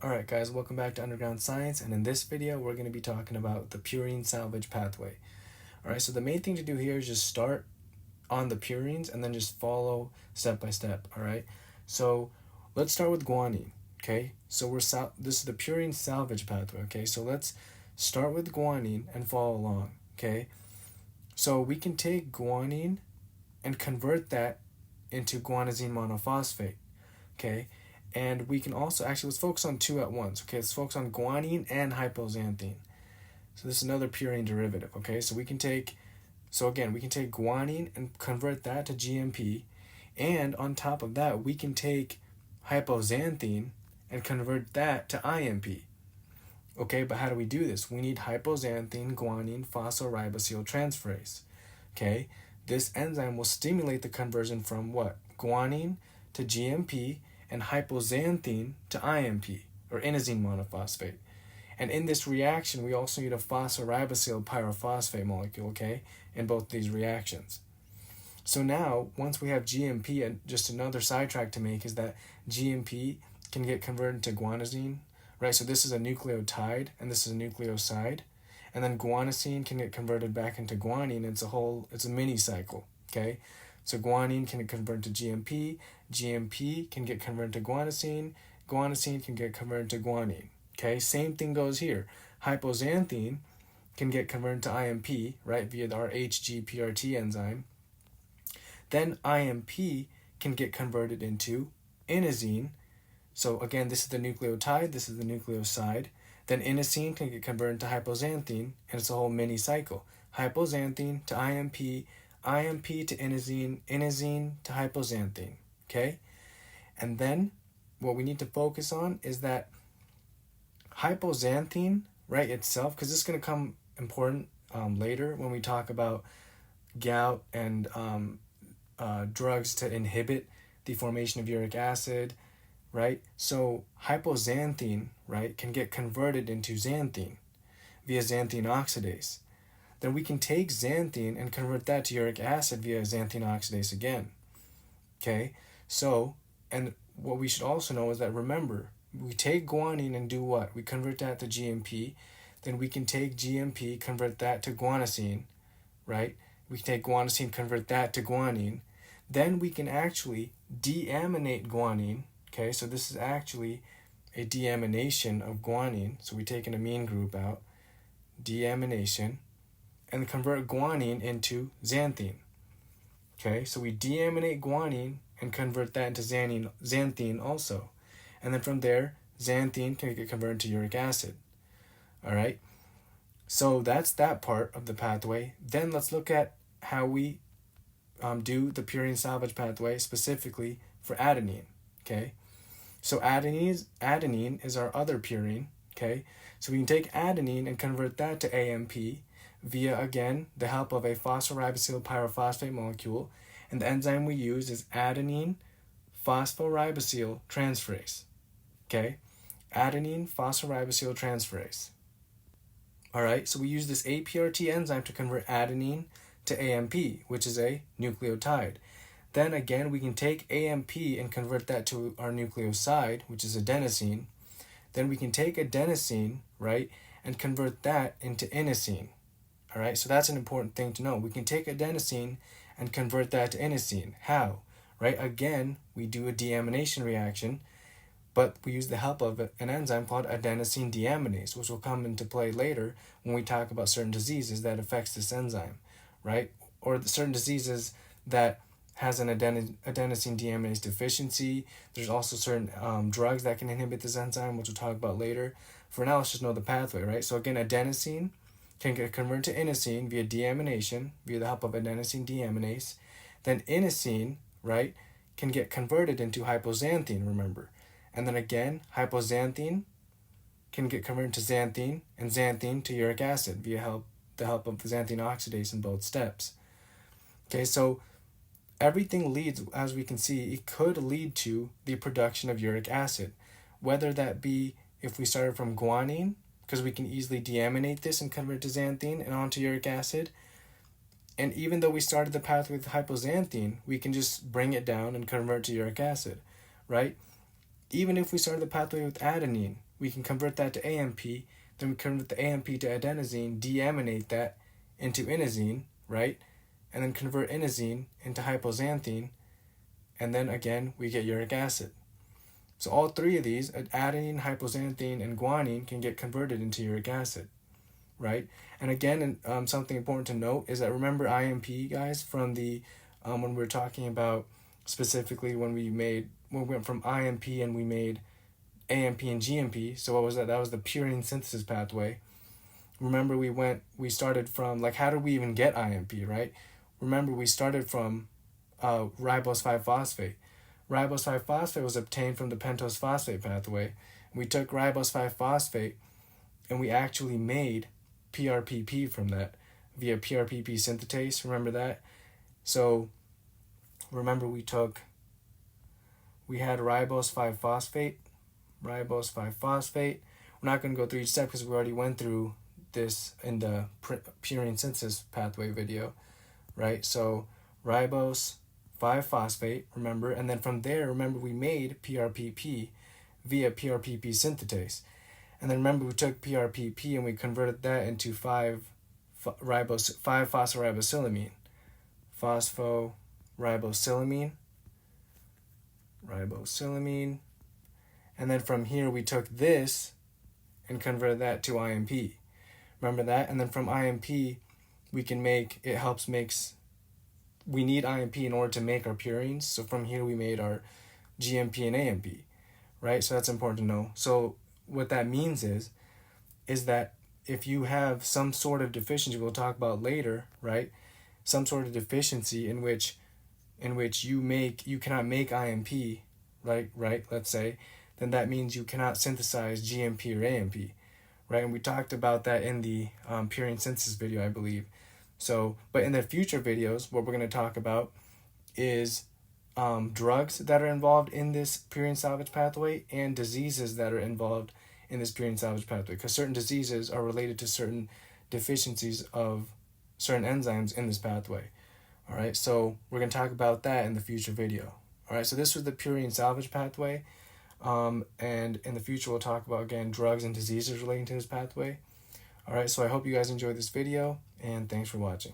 Alright guys, welcome back to Underground Science, and in this video we're going to be talking about the purine salvage pathway. Alright, so the main thing to do here is just start on the purines and then just follow step by step. Alright, so let's start with guanine. Okay, so this is the purine salvage pathway. Okay, so let's start with guanine and follow along. Okay, so we can take guanine and convert that into guanosine monophosphate. Okay, and we can also, actually, let's focus on two at once. Okay, let's focus on guanine and hypoxanthine. So this is another purine derivative. Okay, so we can take guanine and convert that to GMP, and on top of that, we can take hypoxanthine and convert that to IMP. Okay, but how do we do this? We need hypoxanthine guanine phosphoribosyl transferase. Okay, this enzyme will stimulate the conversion from what? Guanine to GMP and hypoxanthine to IMP, or inosine monophosphate. And in this reaction, we also need a phosphoribosyl pyrophosphate molecule, okay, in both these reactions. So now, once we have GMP, and just another sidetrack to make is that GMP can get converted to guanosine, right? So this is a nucleotide, and this is a nucleoside. And then guanosine can get converted back into guanine. It's a mini cycle, okay? So guanine can convert to GMP, GMP can get converted to guanosine, guanosine can get converted to guanine. Okay, same thing goes here. Hypoxanthine can get converted to IMP, right, via our HGPRT enzyme. Then IMP can get converted into inosine. So again, this is the nucleotide, this is the nucleoside. Then inosine can get converted to hypoxanthine, and it's a whole mini cycle. Hypoxanthine to IMP, IMP to inosine, inosine to hypoxanthine, okay? And then what we need to focus on is that hypoxanthine, right, itself, because this is going to come important later when we talk about gout and drugs to inhibit the formation of uric acid, right? So hypoxanthine, right, can get converted into xanthine via xanthine oxidase. Then we can take xanthine and convert that to uric acid via xanthine oxidase again. Okay, so, and what we should also know is that, remember, we take guanine and do what? We convert that to GMP. Then we can take GMP, convert that to guanosine, right? We can take guanosine, convert that to guanine. Then we can actually deaminate guanine. Okay, so this is actually a deamination of guanine. So we take an amine group out, deamination, and convert guanine into xanthine. Okay, so we deaminate guanine and convert that into xanthine also. And then from there, xanthine can get converted to uric acid. All right, so that's that part of the pathway. Then let's look at how we do the purine salvage pathway specifically for adenine. Okay, so adenine is our other purine. Okay, so we can take adenine and convert that to AMP via, again, the help of a phosphoribosyl pyrophosphate molecule, and the enzyme we use is adenine phosphoribosyl transferase. Okay, adenine phosphoribosyl transferase. All right, so we use this APRT enzyme to convert adenine to AMP, which is a nucleotide. Then again, we can take AMP and convert that to our nucleoside, which is adenosine. Then we can take adenosine, right, and convert that into inosine. All right, so that's an important thing to know. We can take adenosine and convert that to inosine. How? Right, again, we do a deamination reaction, but we use the help of an enzyme called adenosine deaminase, which will come into play later when we talk about certain diseases that affects this enzyme, right? Or certain diseases that has an adenosine deaminase deficiency. There's also certain drugs that can inhibit this enzyme, which we'll talk about later. For now, let's just know the pathway, right? So again, adenosine can get converted to inosine via deamination, via the help of adenosine deaminase. Then inosine, right, can get converted into hypoxanthine, remember. And then again, hypoxanthine can get converted to xanthine, and xanthine to uric acid via the help of xanthine oxidase in both steps. Okay, so everything leads, as we can see, it could lead to the production of uric acid, whether that be if we started from guanine, because we can easily deaminate this and convert to xanthine and onto uric acid. And even though we started the pathway with hypoxanthine, we can just bring it down and convert to uric acid, right? Even if we started the pathway with adenine, we can convert that to AMP, then we convert the AMP to adenosine, deaminate that into inosine, right? And then convert inosine into hypoxanthine, and then again, we get uric acid. So all three of these, adenine, hypoxanthine, and guanine, can get converted into uric acid, right? And again, something important to note is that remember IMP, guys, from the, when we were talking about specifically when we went from IMP and we made AMP and GMP. So what was that? That was the purine synthesis pathway. Remember we started from, like, how did we even get IMP, right? Remember we started from ribose 5-phosphate. Ribose 5-phosphate was obtained from the pentose phosphate pathway. We took ribose 5-phosphate and we actually made PRPP from that via PRPP synthetase. Remember that? So remember we had ribose 5-phosphate. We're not going to go through each step because we already went through this in the purine synthesis pathway video, right? So ribose 5-phosphate, remember, and then from there, remember, we made PRPP via PRPP synthetase. And then remember, we took PRPP and we converted that into 5-phosphoribosylamine. Ribosylamine. And then from here, we took this and converted that to IMP. Remember that? And then from IMP, we need IMP in order to make our purines. So from here, we made our GMP and AMP, right? So that's important to know. So what that means is that if you have some sort of deficiency, we'll talk about later, right? Some sort of deficiency in which you cannot make IMP, right? Let's say, then that means you cannot synthesize GMP or AMP, right? And we talked about that in the purine synthesis video, I believe. So, but in the future videos, what we're going to talk about is drugs that are involved in this purine salvage pathway and diseases that are involved in this purine salvage pathway, because certain diseases are related to certain deficiencies of certain enzymes in this pathway. All right, so we're going to talk about that in the future video. All right, so this was the purine salvage pathway, and in the future we'll talk about, again, drugs and diseases relating to this pathway. All right, so I hope you guys enjoyed this video, and thanks for watching.